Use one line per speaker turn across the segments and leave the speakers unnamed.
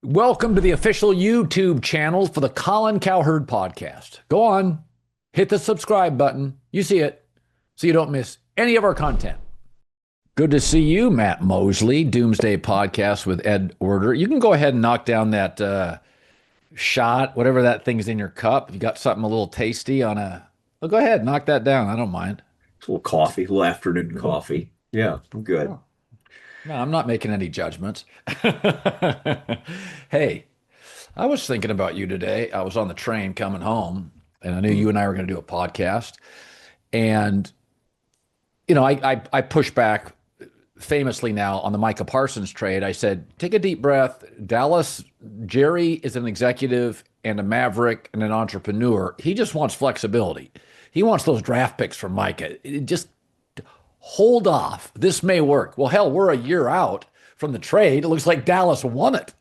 Welcome to the official YouTube channel for the Colin Cowherd podcast. Go on, hit the subscribe button. You see it, so you don't miss any of our content. Good to see you, Matt Mosley, Doomsday Podcast with Ed Order. You can go ahead and knock down that shot, whatever that thing's in your cup. If you got something a little tasty on well, go ahead, knock that down. I don't mind.
It's a little coffee, a little afternoon coffee. Yeah, I'm good.
Oh. No, I'm not making any judgments. Hey, I was thinking about you today. I was on the train coming home, and I knew you and I were going to do a podcast. And, I pushed back famously now on the Micah Parsons trade. I said, take a deep breath. Dallas, Jerry is an executive and a maverick and an entrepreneur. He just wants flexibility. He wants those draft picks from Micah. Just hold off. This may work. Well, hell, we're a year out from the trade. It looks like Dallas won it.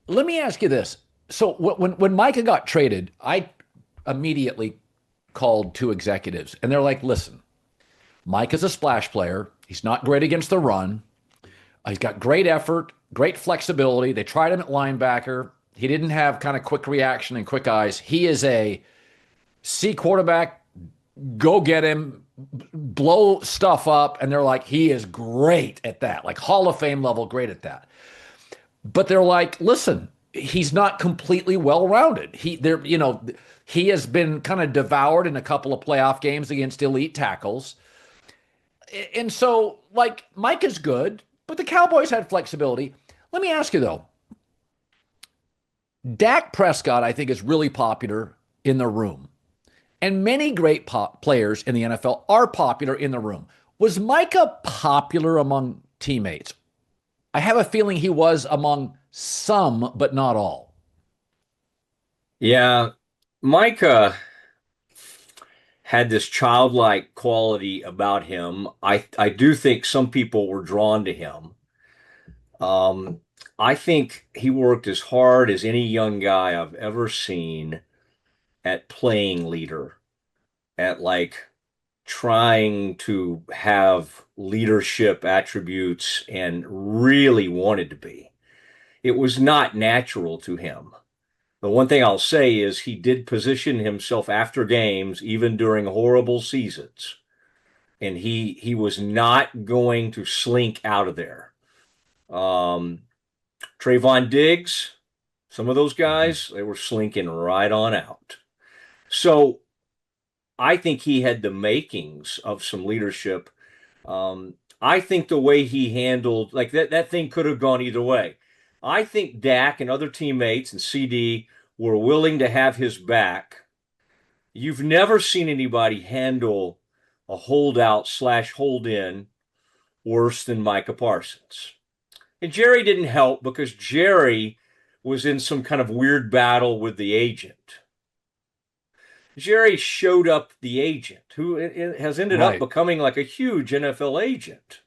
Let me ask you this. So when Micah got traded, I immediately called two executives, and they're like, listen, Micah's a splash player. He's not great against the run. He's got great effort, great flexibility. They tried him at linebacker. He didn't have kind of quick reaction and quick eyes. He is a C quarterback, go get him, blow stuff up. And they're like, he is great at that, like Hall of Fame level, great at that. But they're like, listen, he's not completely well-rounded. He has been kind of devoured in a couple of playoff games against elite tackles. And so, like, Mike is good, but the Cowboys had flexibility. Let me ask you, though. Dak Prescott, I think, is really popular in the room. And many great players in the NFL are popular in the room. Was Micah popular among teammates? I have a feeling he was among some, but not all.
Yeah, Micah had this childlike quality about him. I do think some people were drawn to him. I think he worked as hard as any young guy I've ever seen at playing leader, at like trying to have leadership attributes and really wanted to be. It was not natural to him. The one thing I'll say is he did position himself after games, even during horrible seasons. And he was not going to slink out of there. Trayvon Diggs, some of those guys, they were slinking right on out. So I think he had the makings of some leadership. I think the way he handled, like that thing could have gone either way. I think Dak and other teammates and CD were willing to have his back. You've never seen anybody handle a holdout / hold in worse than Micah Parsons. And Jerry didn't help because Jerry was in some kind of weird battle with the agent. Jerry showed up the agent, who has ended up becoming like a huge NFL agent.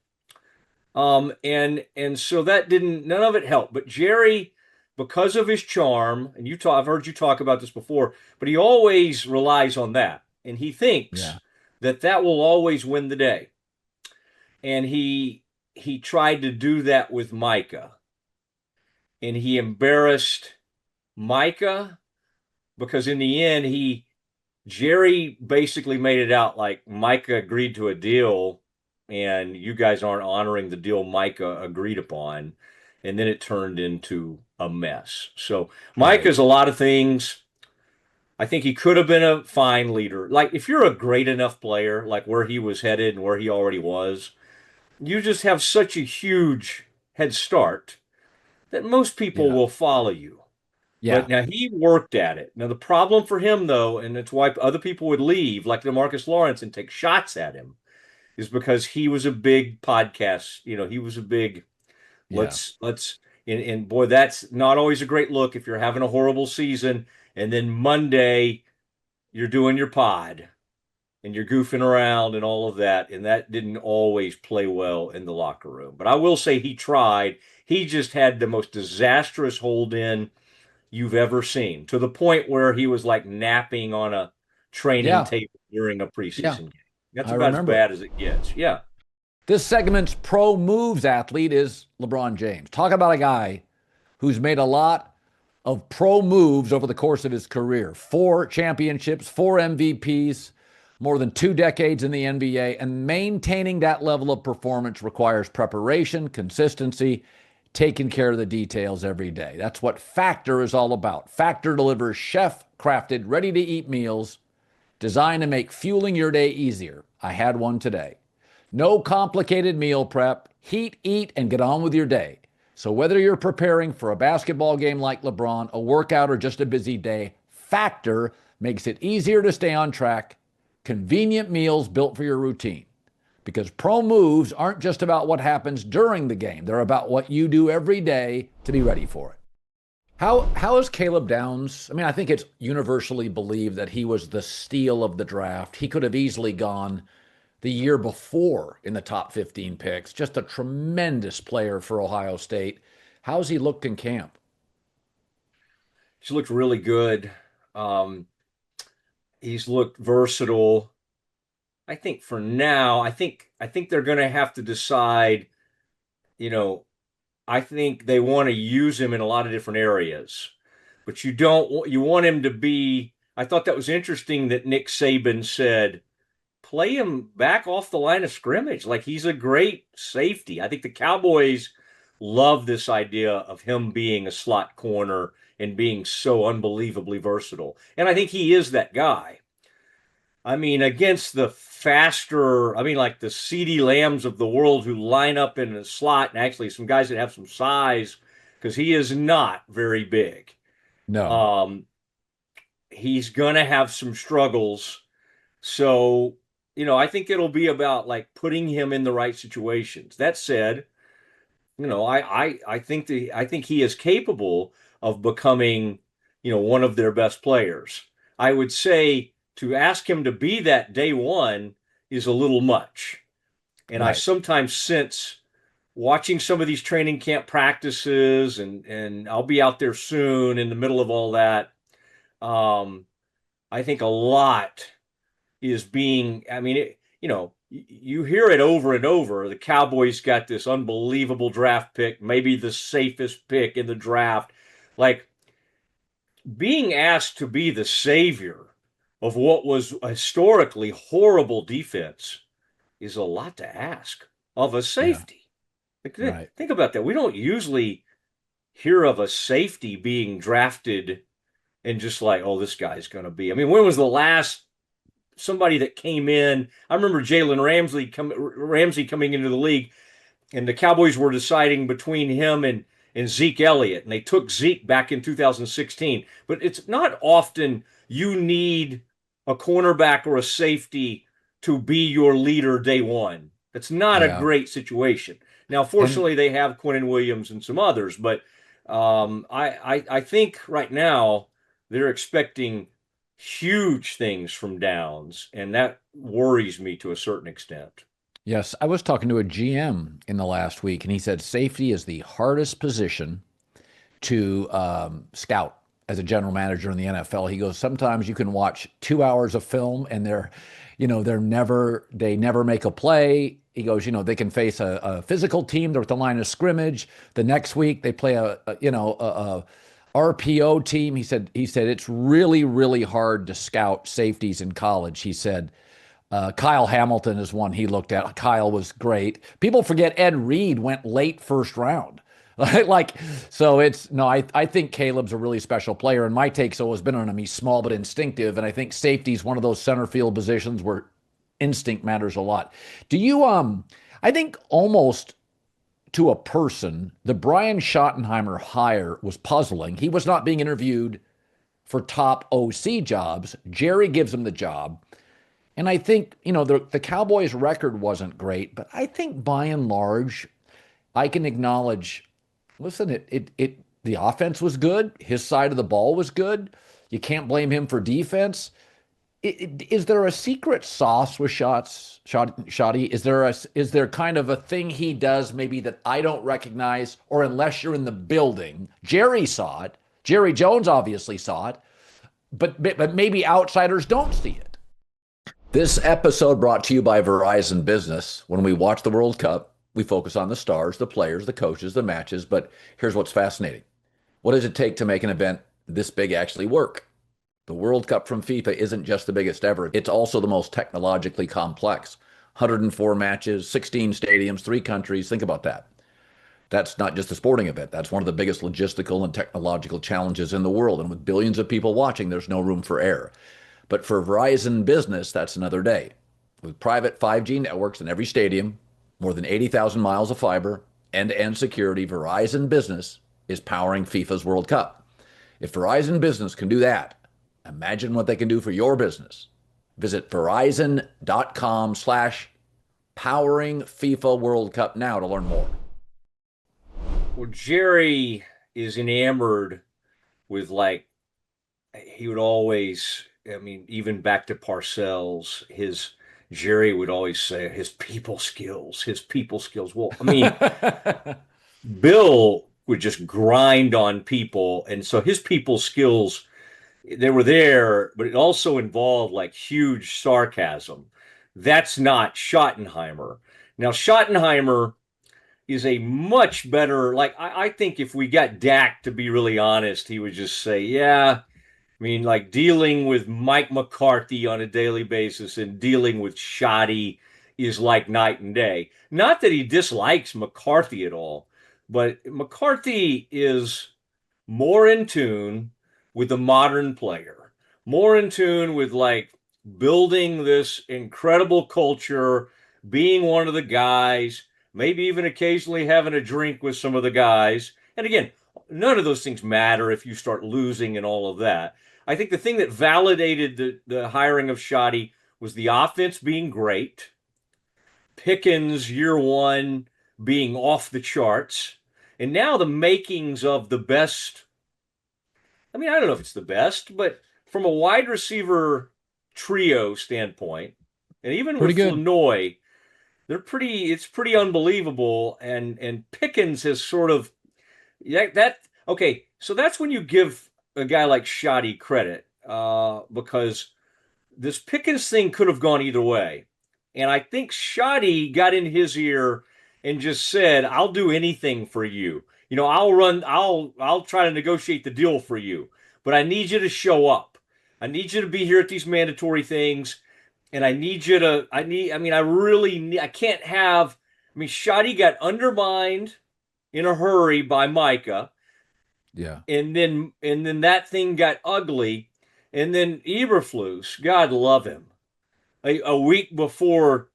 And so that none of it helped. But Jerry, because of his charm, and I've heard you talk about this before, but he always relies on that. And he thinks that will always win the day. And he tried to do that with Micah. And he embarrassed Micah because in the end, Jerry basically made it out like Micah agreed to a deal and you guys aren't honoring the deal Micah agreed upon. And then it turned into a mess. So Micah's a lot of things. I think he could have been a fine leader. Like if you're a great enough player, like where he was headed and where he already was, you just have such a huge head start that most people will follow you.
Yeah.
But now he worked at it. Now the problem for him though, and it's why other people would leave, like DeMarcus Lawrence, and take shots at him, is because he was a big podcast. He was a big let's and boy, that's not always a great look if you're having a horrible season and then Monday you're doing your pod and you're goofing around and all of that, and that didn't always play well in the locker room. But I will say he tried. He just had the most disastrous hold in you've ever seen, to the point where he was like napping on a training table during a preseason game. That's about as bad as it gets. Yeah.
This segment's pro moves athlete is LeBron James. Talk about a guy who's made a lot of pro moves over the course of his career. 4 championships, 4 MVPs, more than 2 decades in the NBA, and maintaining that level of performance requires preparation, consistency, taking care of the details every day. That's what Factor is all about. Factor delivers chef-crafted, ready-to-eat meals designed to make fueling your day easier. I had one today. No complicated meal prep. Heat, eat, and get on with your day. So whether you're preparing for a basketball game like LeBron, a workout, or just a busy day, Factor makes it easier to stay on track. Convenient meals built for your routine. Because pro moves aren't just about what happens during the game. They're about what you do every day to be ready for it. How is Caleb Downs? I mean, I think it's universally believed that he was the steal of the draft. He could have easily gone the year before in the top 15 picks. Just a tremendous player for Ohio State. How's he looked in camp?
He's looked really good. He's looked versatile. I think for now, I think they're going to have to decide, I think they want to use him in a lot of different areas. But you want him to be, I thought that was interesting that Nick Saban said, play him back off the line of scrimmage. Like, he's a great safety. I think the Cowboys love this idea of him being a slot corner and being so unbelievably versatile. And I think he is that guy. I mean, against the faster, like the CeeDee Lambs of the world who line up in a slot, and actually some guys that have some size, because he is not very big.
No.
He's going to have some struggles. So, I think it'll be about like putting him in the right situations. That said, I think he is capable of becoming, one of their best players. I would say to ask him to be that day one is a little much. And right. I sometimes sense watching some of these training camp practices, and I'll be out there soon in the middle of all that. I think a lot is being, you hear it over and over. The Cowboys got this unbelievable draft pick, maybe the safest pick in the draft. Like, being asked to be the savior of what was a historically horrible defense is a lot to ask of a safety. Yeah. Right. Think about that. We don't usually hear of a safety being drafted and just like, oh, this guy's going to be. I mean, when was the last somebody that came in? I remember Jalen Ramsey coming into the league, and the Cowboys were deciding between him and Zeke Elliott, and they took Zeke back in 2016. But it's not often you need a cornerback or a safety to be your leader day one. That's not a great situation. Now, fortunately, they have Quinnen Williams and some others, but I think right now they're expecting huge things from Downs, and that worries me to a certain extent.
Yes, I was talking to a GM in the last week, and he said safety is the hardest position to scout as a general manager in the NFL. He goes, sometimes you can watch 2 hours of film and they never make a play. He goes, they can face a physical team. They're at the line of scrimmage. The next week they play a RPO team. He said it's really, really hard to scout safeties in college. He said, Kyle Hamilton is one he looked at. Kyle was great. People forget Ed Reed went late first round. I think Caleb's a really special player, and my take's always been on him. He's small but instinctive, and I think safety's one of those center field positions where instinct matters a lot. Do you, I think almost to a person, the Brian Schottenheimer hire was puzzling. He was not being interviewed for top OC jobs. Jerry gives him the job. And I think, the Cowboys' record wasn't great, but I think by and large, I can acknowledge, listen, the offense was good. His side of the ball was good. You can't blame him for defense. Is there a secret sauce with Schotty? Is there kind of a thing he does maybe that I don't recognize, or unless you're in the building? Jerry saw it. Jerry Jones obviously saw it, but maybe outsiders don't see it. This episode brought to you by Verizon Business. When we watch the World Cup, we focus on the stars, the players, the coaches, the matches, but here's what's fascinating. What does it take to make an event this big actually work? The World Cup from FIFA isn't just the biggest ever, it's also the most technologically complex. 104 matches, 16 stadiums, 3 countries. Think about that. That's not just a sporting event. That's one of the biggest logistical and technological challenges in the world. And with billions of people watching, there's no room for error. But for Verizon Business, that's another day. With private 5G networks in every stadium, more than 80,000 miles of fiber, end-to-end security, Verizon Business is powering FIFA's World Cup. If Verizon Business can do that, imagine what they can do for your business. Visit verizon.com/powering FIFA World Cup now to learn more.
Well, Jerry is enamored with like he would always, I mean, even back to Parcells, his Jerry would always say his people skills, his people skills. Well, I mean, Bill would just grind on people, and so his people skills they were there, but it also involved like huge sarcasm. That's not Schottenheimer. Now, Schottenheimer is a much better, like, I think if we got Dak to be really honest, he would just say, yeah, I mean, like dealing with Mike McCarthy on a daily basis and dealing with Shoddy is like night and day. Not that he dislikes McCarthy at all, but McCarthy is more in tune with the modern player, more in tune with like building this incredible culture, being one of the guys, maybe even occasionally having a drink with some of the guys. And again, none of those things matter if you start losing and all of that. I think the thing that validated the hiring of Shoddy was the offense being great, Pickens year one being off the charts, and now the makings of the best. I mean, I don't know if it's the best, but from a wide receiver trio standpoint, and even
Pretty
with
good.
Flournoy, it's pretty unbelievable. And Pickens has sort of that okay, so that's when you give a guy like Shoddy credit, because this Pickens thing could have gone either way. And I think Shoddy got in his ear and just said, I'll do anything for you. You know, I'll try to negotiate the deal for you, but I need you to show up. I need you to be here at these mandatory things. And I need you to, I mean, I really need, I can't have, I mean, Shoddy got undermined in a hurry by Micah,
Yeah.
and then that thing got ugly, and then Eberflus, God love him, a week before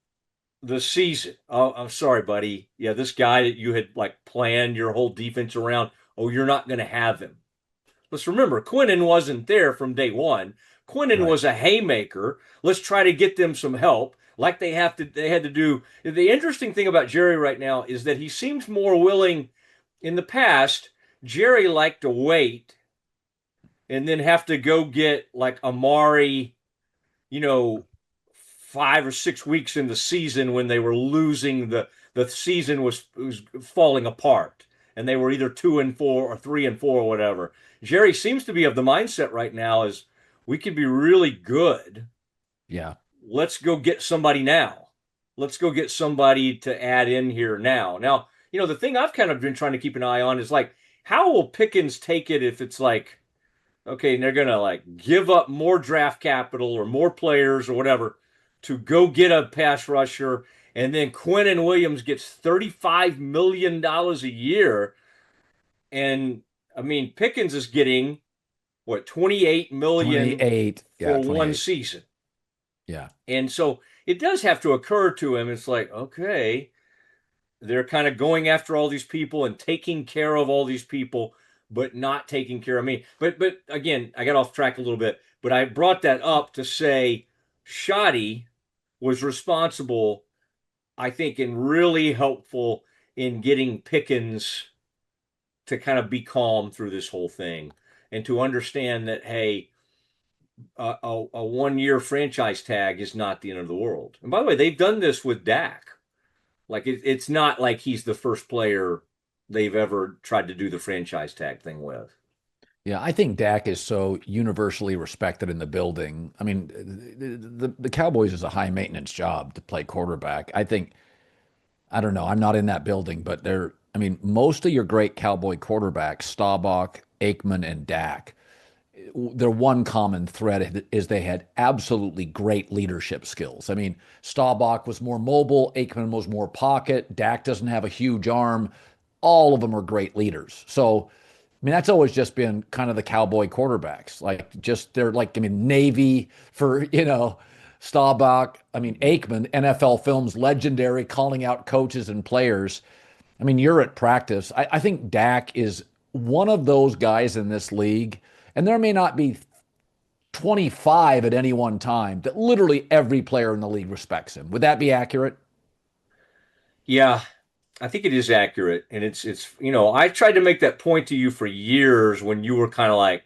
the season. Oh, I'm sorry, buddy. Yeah, this guy that you had like planned your whole defense around. Oh, you're not going to have him. Let's remember, Quinnen wasn't there from day one. Quinnen
Right.
was a haymaker. Let's try to get them some help, like they had to do. The interesting thing about Jerry right now is that he seems more willing. In the past, Jerry liked to wait and then have to go get like Amari, you know, 5 or 6 weeks in the season when they were losing the season was falling apart and they were either 2-4 or 3-4 or whatever. Jerry seems to be of the mindset right now is we could be really good.
Yeah.
Let's go get somebody now. Let's go get somebody to add in here now. Now, you know, the thing I've kind of been trying to keep an eye on is like, how will Pickens take it if it's like, okay, and they're going to like give up more draft capital or more players or whatever to go get a pass rusher. And then Quinnen Williams gets $35 million a year. And I mean, Pickens is getting what, 28 million
28. Yeah,
for one
28.
season.
Yeah.
And so it does have to occur to him. It's like, okay, they're kind of going after all these people and taking care of all these people, but not taking care of me. But again, I got off track a little bit. But I brought that up to say Shoddy was responsible, I think, and really helpful in getting Pickens to kind of be calm through this whole thing and to understand that, hey, a 1 year franchise tag is not the end of the world. And by the way, they've done this with Dak. Like it's not like he's the first player they've ever tried to do the franchise tag thing with.
Yeah, I think Dak is so universally respected in the building. I mean, the Cowboys is a high maintenance job to play quarterback. I think, I don't know, I'm not in that building, but I mean, most of your great Cowboy quarterbacks, Staubach, Aikman and Dak, their one common thread is they had absolutely great leadership skills. I mean, Staubach was more mobile, Aikman was more pocket, Dak doesn't have a huge arm. All of them are great leaders. So, I mean, that's always just been kind of the Cowboy quarterbacks. Like, just they're like, I mean, Navy for, Staubach. I mean, Aikman, NFL Films legendary, calling out coaches and players. I mean, you're at practice. I think Dak is one of those guys in this league, and there may not be 25 at any one time, that literally every player in the league respects him. Would that be accurate?
Yeah, I think it is accurate. And I tried to make that point to you for years when you were kind of like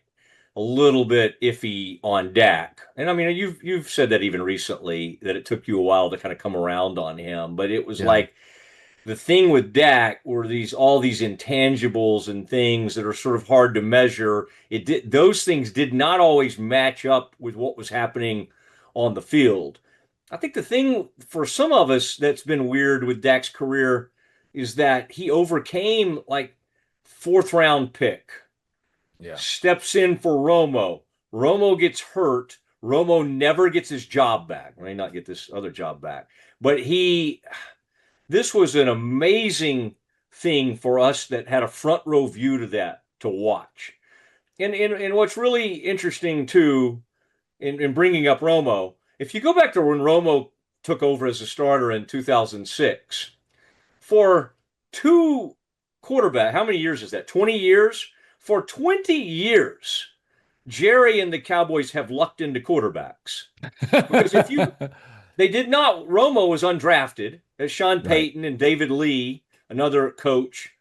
a little bit iffy on Dak. And I mean, you've said that even recently, that it took you a while to kind of come around on him. But it was like, the thing with Dak were all these intangibles and things that are sort of hard to measure. Those things did not always match up with what was happening on the field. I think the thing for some of us that's been weird with Dak's career is that he overcame, like, fourth round pick.
Yeah.
Steps in for Romo. Romo gets hurt. Romo never gets his job back. May not get this other job back, but this was an amazing thing for us that had a front row view to that to watch. And what's really interesting too, in bringing up Romo, if you go back to when Romo took over as a starter in 2006, for two quarterback, how many years is that? 20 years? For 20 years, Jerry and the Cowboys have lucked into quarterbacks. Because they did not. Romo was undrafted, as Sean Payton and David Lee, another coach,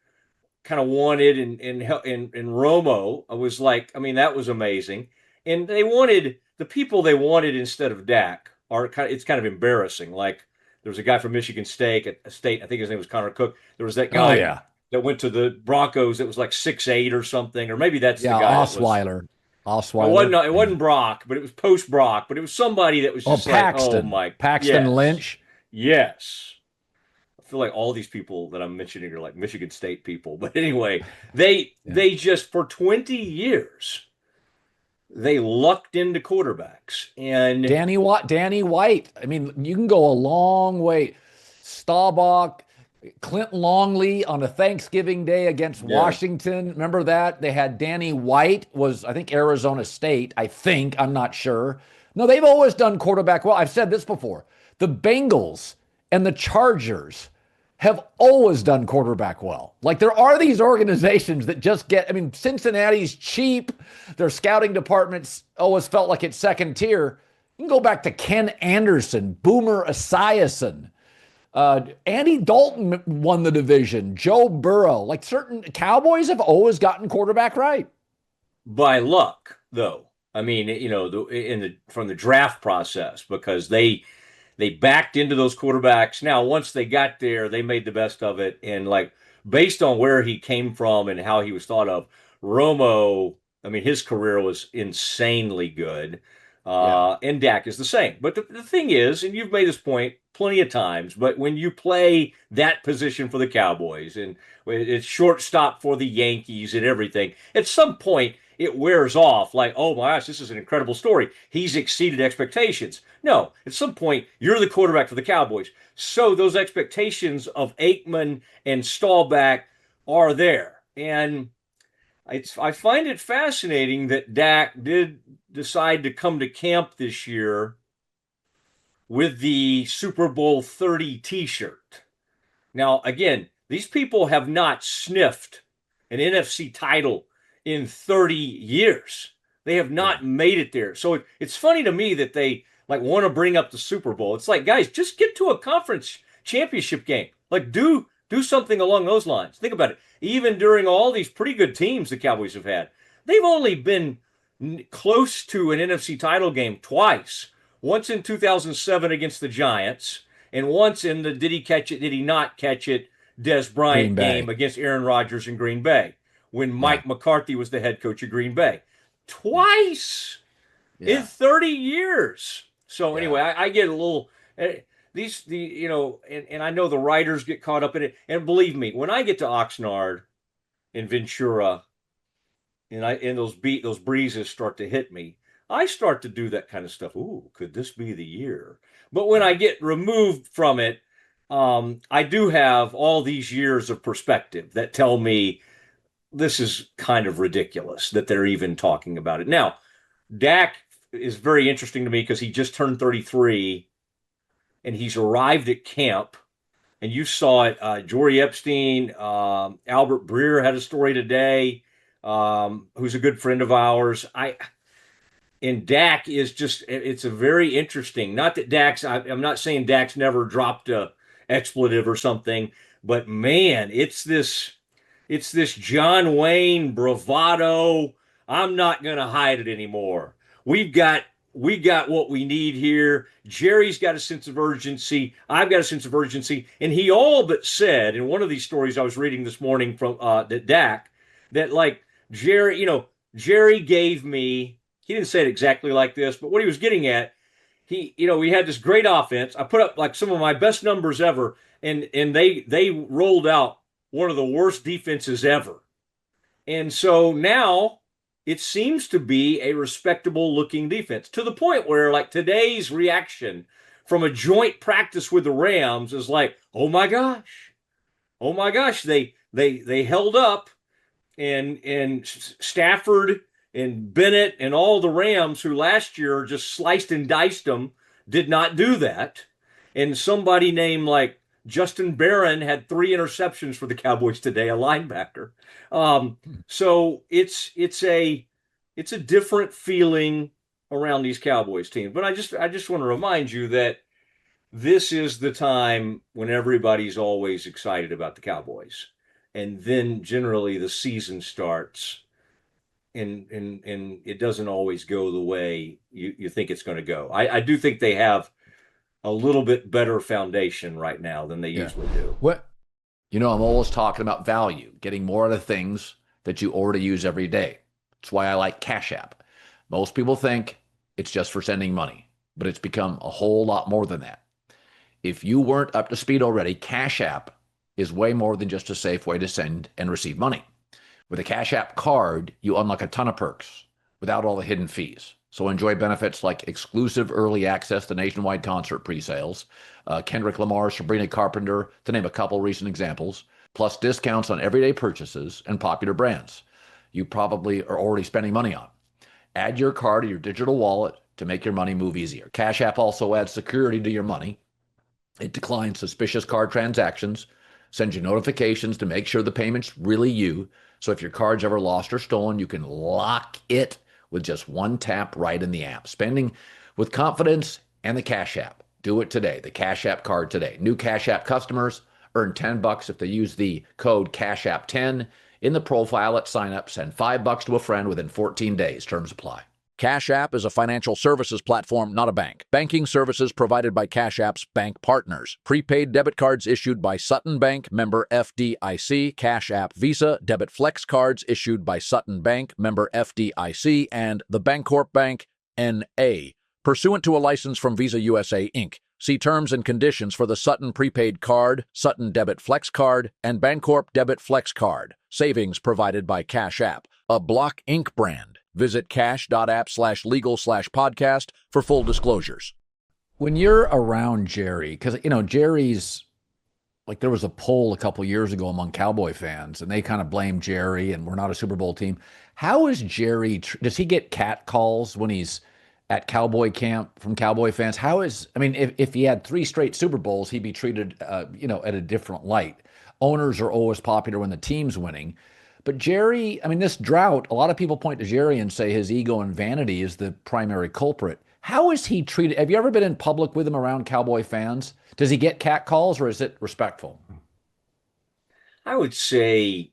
kind of wanted, and Romo was like, I mean, that was amazing. And they wanted the people they wanted instead of Dak it's kind of embarrassing. Like, there was a guy from Michigan State, I think his name was Connor Cook. There was that guy that went to the Broncos that was like 6'8" or something, or maybe that's the guy.
Osweiler.
Osweiler. It wasn't Brock, but it was post Brock. But it was somebody that was just
Paxton. Paxton Lynch.
Yes. I feel like all these people that I'm mentioning are like Michigan State people. But anyway, they just, for 20 years, they lucked into quarterbacks. And
Danny White. I mean, you can go a long way. Staubach, Clint Longley on a Thanksgiving day against Washington. Remember that? They had Danny White, I think Arizona State. I'm not sure. No, they've always done quarterback well. I've said this before. The Bengals and the Chargers have always done quarterback well. Like, there are these organizations that just Cincinnati's cheap. Their scouting departments always felt like it's second tier. You can go back to Ken Anderson, Boomer Esiason. Andy Dalton won the division. Joe Burrow. Like, certain Cowboys have always gotten quarterback right.
By luck, though. I mean, from the draft process, because they backed into those quarterbacks. Now, once they got there, they made the best of it. And, like, based on where he came from and how he was thought of, Romo, I mean, his career was insanely good. And Dak is the same. But the thing is, and you've made this point plenty of times, but when you play that position for the Cowboys and it's shortstop for the Yankees and everything, at some point it wears off. Like, oh my gosh, this is an incredible story. He's exceeded expectations. No, at some point you're the quarterback for the Cowboys. So those expectations of Aikman and Staubach are there. And I find it fascinating that Dak did decide to come to camp this year with the Super Bowl 30 t-shirt. Now, again, these people have not sniffed an NFC title in 30 years. They have not made it there. So it's funny to me that they want to bring up the Super Bowl. It's like, guys, just get to a conference championship game. Like, do something along those lines. Think about it. Even during all these pretty good teams the Cowboys have had, they've only been close to an NFC title game twice. Once in 2007 against the Giants, and once in the did he catch it, did he not catch it, Des Bryant game against Aaron Rodgers in Green Bay, when Mike McCarthy was the head coach of Green Bay. Twice in 30 years. So anyway, I get a little... and I know the writers get caught up in it. And believe me, when I get to Oxnard and Ventura and those breezes start to hit me, I start to do that kind of stuff. Ooh, could this be the year? But when I get removed from it, I do have all these years of perspective that tell me this is kind of ridiculous that they're even talking about it. Now, Dak is very interesting to me because he just turned 33 and he's arrived at camp. And you saw it. Jory Epstein, Albert Breer had a story today, who's a good friend of ours. And Dak is it's a very interesting, not that I'm not saying Dak's never dropped a expletive or something, but man, it's this John Wayne bravado. I'm not going to hide it anymore. We've got we got what we need here. Jerry's got a sense of urgency. I've got a sense of urgency. And he all but said in one of these stories I was reading this morning from Dak, that like Jerry gave me, he didn't say it exactly like this, but what he was getting at, we had this great offense. I put up like some of my best numbers ever, and they rolled out one of the worst defenses ever. And so now it seems to be a respectable looking defense, to the point where like today's reaction from a joint practice with the Rams is like, oh my gosh, they held up, and Stafford and Bennett and all the Rams who last year just sliced and diced them did not do that. And somebody named like Justin Barron had 3 interceptions for the Cowboys today, a linebacker. So it's a different feeling around these Cowboys teams. But I just want to remind you that this is the time when everybody's always excited about the Cowboys, and then generally the season starts, and it doesn't always go the way you think it's going to go. I do think they have a little bit better foundation right now than they usually do.
What? I'm always talking about value, getting more out of things that you already use every day. That's why I like Cash App. Most people think it's just for sending money, but it's become a whole lot more than that. If you weren't up to speed already, Cash App is way more than just a safe way to send and receive money. With a Cash App card, you unlock a ton of perks without all the hidden fees. So enjoy benefits like exclusive early access to nationwide concert pre-sales, Kendrick Lamar, Sabrina Carpenter, to name a couple recent examples, plus discounts on everyday purchases and popular brands you probably are already spending money on. Add your card to your digital wallet to make your money move easier. Cash App also adds security to your money. It declines suspicious card transactions, sends you notifications to make sure the payment's really you. So if your card's ever lost or stolen, you can lock it with just one tap right in the app. Spending with confidence and the Cash App. Do it today. The Cash App card today. New Cash App customers earn $10 if they use the code CashApp10 in the profile at sign-up. Send $5 to a friend within 14 days. Terms apply.
Cash App is a financial services platform, not a bank. Banking services provided by Cash App's bank partners. Prepaid debit cards issued by Sutton Bank, member FDIC. Cash App Visa debit flex cards issued by Sutton Bank, member FDIC, and the Bancorp Bank, N.A., pursuant to a license from Visa USA, Inc. See terms and conditions for the Sutton Prepaid Card, Sutton Debit Flex Card, and Bancorp Debit Flex Card. Savings provided by Cash App, a Block Inc. brand. Visit cash.app/legal/podcast for full disclosures.
When you're around Jerry, because, Jerry's, like there was a poll a couple years ago among Cowboy fans, and they kind of blamed Jerry, and we're not a Super Bowl team. How is Jerry, does he get cat calls when he's at Cowboy camp from Cowboy fans? If he had 3 straight Super Bowls, he'd be treated, at a different light. Owners are always popular when the team's winning. But Jerry, this drought, a lot of people point to Jerry and say his ego and vanity is the primary culprit. How is he treated? Have you ever been in public with him around Cowboy fans? Does he get cat calls, or is it respectful?
I would say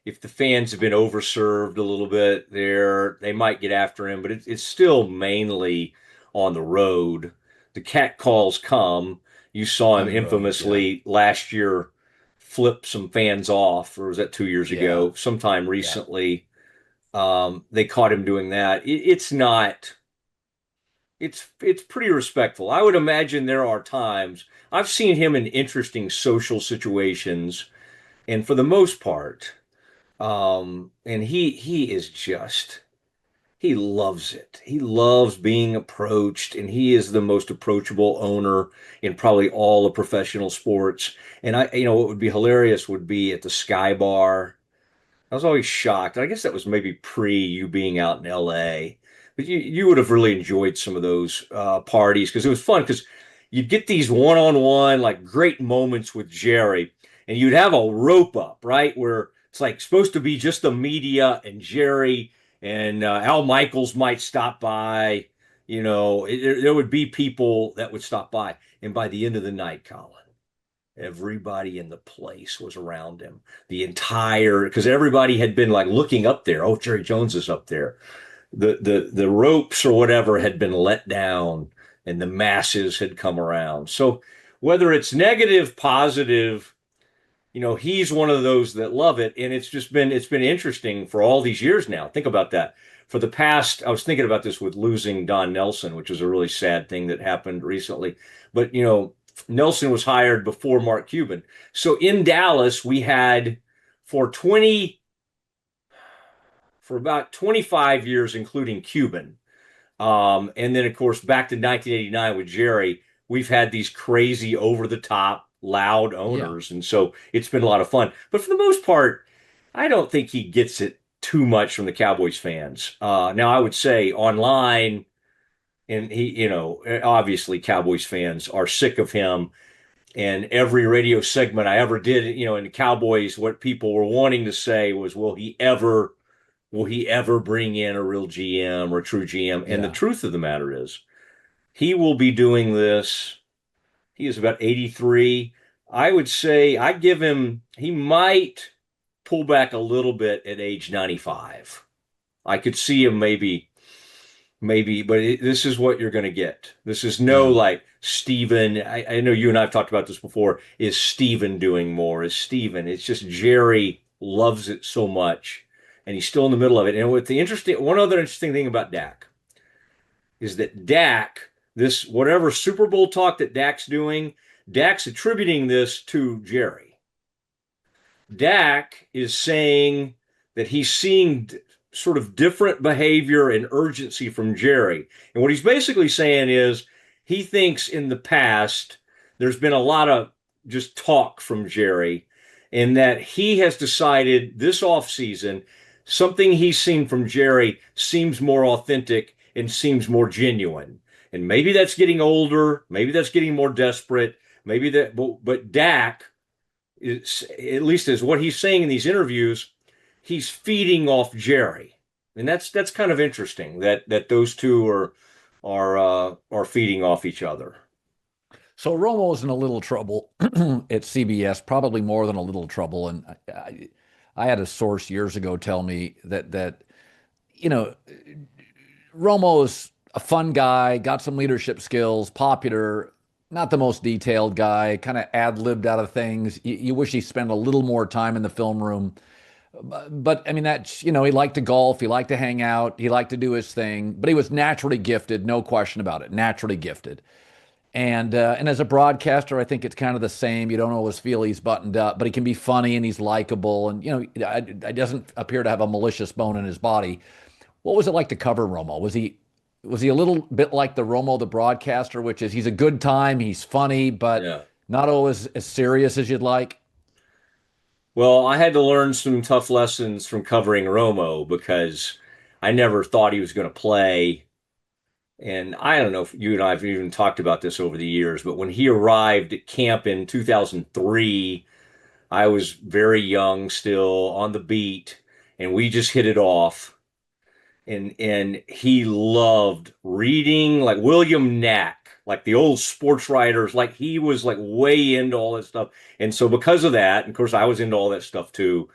if the fans have been overserved a little bit there, they might get after him, but it's still mainly on the road. The cat calls come. You saw him infamously last year flip some fans off, or was that 2 years ago? Sometime recently, they caught him doing that. It's pretty respectful. I would imagine there are times I've seen him in interesting social situations, and for the most part, And he is just, he loves it. He loves being approached, and he is the most approachable owner in probably all of professional sports. And what would be hilarious would be at the Sky Bar. I was always shocked. I guess that was maybe pre you being out in LA, but you would have really enjoyed some of those parties because it was fun because you'd get these one-on-one like great moments with Jerry, and you'd have a rope up right where it's like supposed to be just the media and Jerry and Al Michaels might stop by. There would be people that would stop by, and by the end of the night, Colin, everybody in the place was around him. Because everybody had been like looking up there. Oh, Jerry Jones is up there. The ropes or whatever had been let down, and the masses had come around. So whether it's negative, positive, he's one of those that love it, and it's been interesting for all these years now. Think about that. For the past, I was thinking about this with losing Don Nelson, which is a really sad thing that happened recently. But Nelson was hired before Mark Cuban. So in Dallas, we had for about 25 years, including Cuban. And then, of course, back to 1989 with Jerry, we've had these crazy, over the top, loud owners. Yeah. And so it's been a lot of fun. But for the most part, I don't think he gets it too much from the Cowboys fans. Now, I would say online, and obviously Cowboys fans are sick of him. And every radio segment I ever did, in the Cowboys, what people were wanting to say was, will he ever bring in a real GM or a true GM? And the truth of the matter is, he will be doing this. He is about 83. I would say he might pull back a little bit at age 95. I could see him maybe, but this is what you're going to get. This is like Steven. I know you and I have talked about this before. Is Steven doing more? Is Steven? It's just Jerry loves it so much, and he's still in the middle of it. And one other interesting thing about Dak is that this whatever Super Bowl talk that Dak's doing, Dak's attributing this to Jerry. Dak is saying that he's seeing sort of different behavior and urgency from Jerry. And what he's basically saying is he thinks in the past there's been a lot of just talk from Jerry, and that he has decided this offseason something he's seen from Jerry seems more authentic and seems more genuine. And maybe that's getting older, maybe that's getting more desperate, but Dak is, at least as what he's saying in these interviews, he's feeding off Jerry, and that's kind of interesting that those two are feeding off each other.
So Romo's in a little trouble at CBS, probably more than a little trouble. And I had a source years ago tell me that Romo's a fun guy, got some leadership skills, popular, not the most detailed guy, kind of ad-libbed out of things. You wish he spent a little more time in the film room. But I mean, he liked to golf, he liked to hang out, he liked to do his thing, but he was naturally gifted, no question about it, naturally gifted. And as a broadcaster, I think it's kind of the same. You don't always feel he's buttoned up, but he can be funny and he's likable, and it doesn't appear to have a malicious bone in his body. What was it like to cover Romo? Was he a little bit like the Romo the broadcaster, which is he's a good time, he's funny, but not always as serious as you'd like?
Well, I had to learn some tough lessons from covering Romo because I never thought he was going to play. And I don't know if you and I have even talked about this over the years, but when he arrived at camp in 2003, I was very young still on the beat, and we just hit it off. And he loved reading, like William Knack, like the old sports writers, like he was like way into all that stuff. And so because of that, and of course I was into all that stuff too,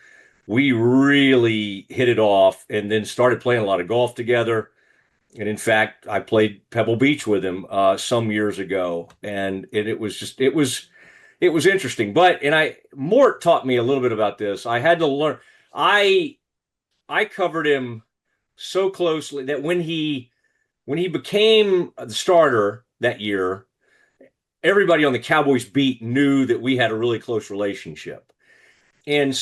we really hit it off and then started playing a lot of golf together. And in fact, I played Pebble Beach with him some years ago, and it was interesting. Mort taught me a little bit about this. I had to learn. I covered him so closely that when he became the starter that year, everybody on the Cowboys beat knew that we had a really close relationship. And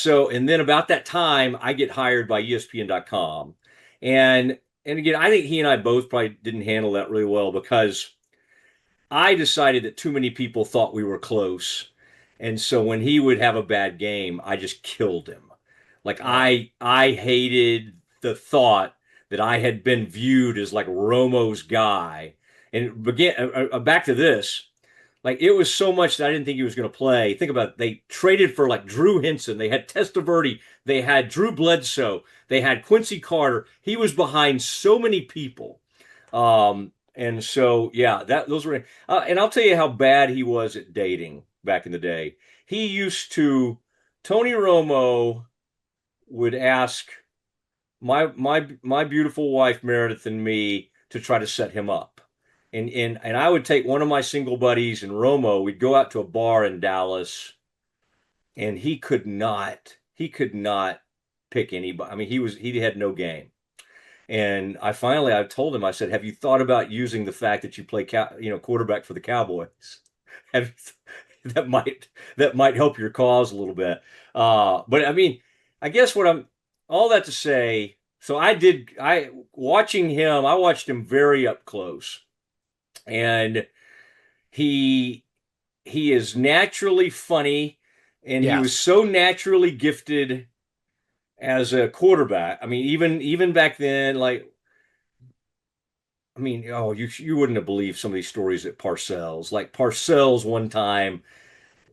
then about that time, I get hired by ESPN.com. And again, I think he and I both probably didn't handle that really well because I decided that too many people thought we were close. And so when he would have a bad game, I just killed him. Like I hated the thought that I had been viewed as like Romo's guy. And begin back to this, like it was so much that I didn't think he was going to play. Think about it. They traded for like Drew Henson. They had Testaverde. They had Drew Bledsoe. They had Quincy Carter. He was behind so many people. And so, yeah, those were, and I'll tell you how bad he was at dating back in the day. He used to, Tony Romo would ask my beautiful wife Meredith and me to try to set him up. And I would take one of my single buddies and Romo, we'd go out to a bar in Dallas, and he could not pick anybody. I mean, he had no game. And I told him, I said, have you thought about using the fact that you play quarterback for the Cowboys? Have that might help your cause a little bit. But I mean, I guess all that to say, so I watched him very up close. And he is naturally funny, and he was so naturally gifted as a quarterback. I mean, even back then, like, I mean, oh, you wouldn't have believed some of these stories at Parcells. Like Parcells one time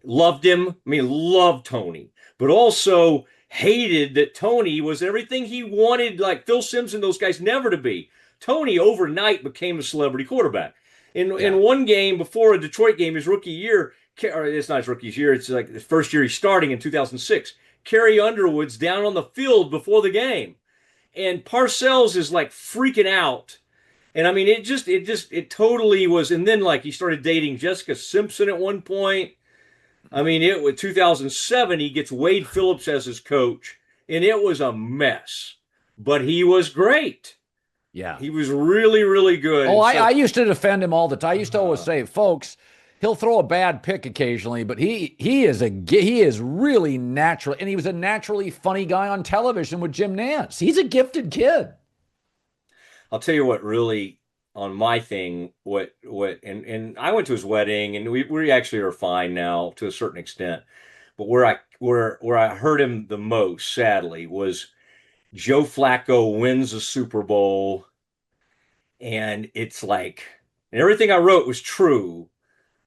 loved him. I mean, loved Tony, but also hated that Tony was everything he wanted, like Phil Simpson, those guys never to be. Tony overnight became a celebrity quarterback. In one game before a Detroit game, his rookie year, or it's not his rookie year, it's like the first year he's starting in 2006. Carrie Underwood's down on the field before the game, and Parcells is like freaking out. And I mean, it totally was. And then like he started dating Jessica Simpson at one point. I mean, it was 2007. He gets Wade Phillips as his coach, and it was a mess. But he was great.
Yeah,
he was really, really good.
Oh, I used to defend him all the time. I used to always say, folks, he'll throw a bad pick occasionally, but he is really natural, and he was a naturally funny guy on television with Jim Nantz. He's a gifted kid.
I'll tell you what really on my thing, and I went to his wedding, and we actually are fine now to a certain extent. But where I heard him the most, sadly, was Joe Flacco wins a Super Bowl, and it's like everything I wrote was true,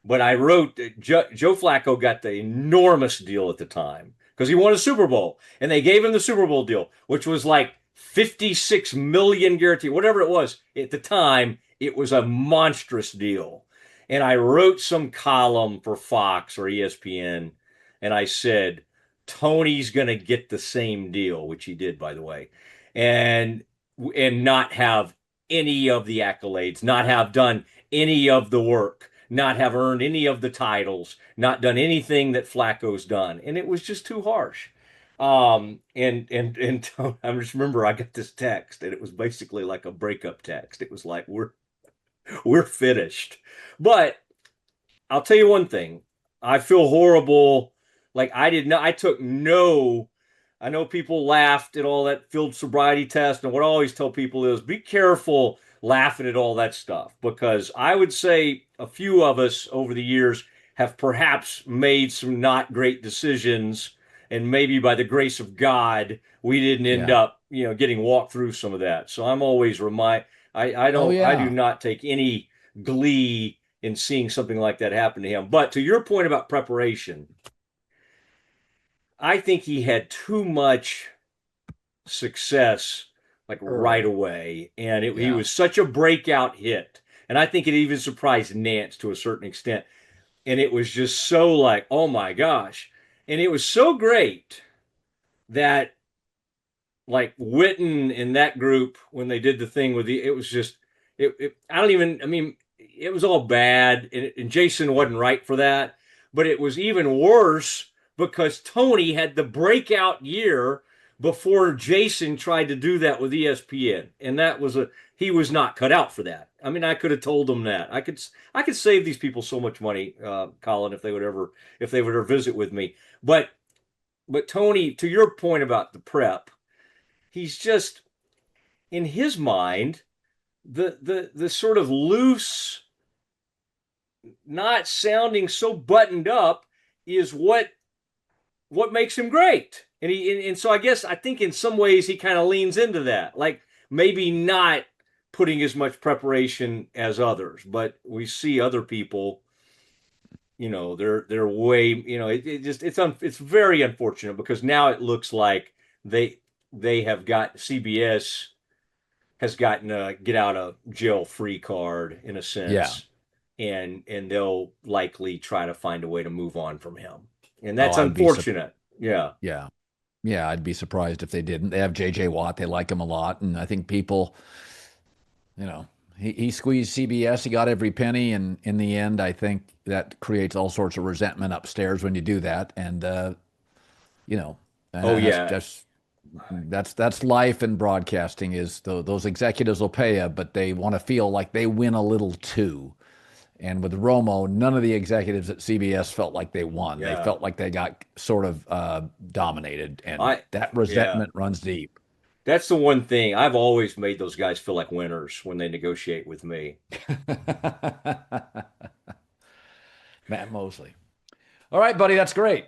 but I wrote Joe Flacco got the enormous deal at the time because he won a Super Bowl, and they gave him the Super Bowl deal, which was like 56 million guarantee, whatever it was at the time. It was a monstrous deal, and I wrote some column for Fox or ESPN, and I said, Tony's going to get the same deal, which he did, by the way, and not have any of the accolades, not have done any of the work, not have earned any of the titles, not done anything that Flacco's done. And it was just too harsh. And I just remember I got this text, and it was basically like a breakup text. It was like, we're finished. But I'll tell you one thing. I feel horrible. Like I know people laughed at all that field sobriety test. And what I always tell people is be careful laughing at all that stuff, because I would say a few of us over the years have perhaps made some not great decisions. And maybe by the grace of God, we didn't end up, getting walked through some of that. So I'm always I do not take any glee in seeing something like that happen to him. But to your point about preparation, I think he had too much success like right away, and he was such a breakout hit. And I think it even surprised Nance to a certain extent. And it was just so like, oh my gosh. And it was so great that like Witten in that group, when they did the thing with it was just, it was all bad. And Jason wasn't right for that, but it was even worse because Tony had the breakout year before Jason tried to do that with ESPN. And he was not cut out for that. I mean, I could have told them that. I could save these people so much money, Colin, if they would ever visit with me. But but Tony, to your point about the prep, he's just in his mind the sort of loose, not sounding so buttoned up is what makes him great. And so I think in some ways he kind of leans into that, like maybe not putting as much preparation as others, but we see other people, they're way, it's very unfortunate because now it looks like they have got CBS has gotten a get out of jail free card in a
Yeah.
sense, and they'll likely try to find a way to move on from him, and
Oh,
that's
I would be
unfortunate. Yeah.
yeah. Yeah, I'd be surprised if they didn't. They have JJ Watt. They like him a lot. And I think people, he squeezed CBS. He got every penny. And in the end, I think that creates all sorts of resentment upstairs when you do that. And, you know,
Oh
that's
yeah.
just that's life in broadcasting is those executives will pay you, but they want to feel like they win a little too. And with Romo, none of the executives at CBS felt like they won. They
Yeah.
felt like they got sort of dominated, and
I
that
yeah.
resentment runs deep.
That's the one thing I've always made those guys feel like winners when they negotiate with me.
Matt Mosley. All right, buddy, that's great.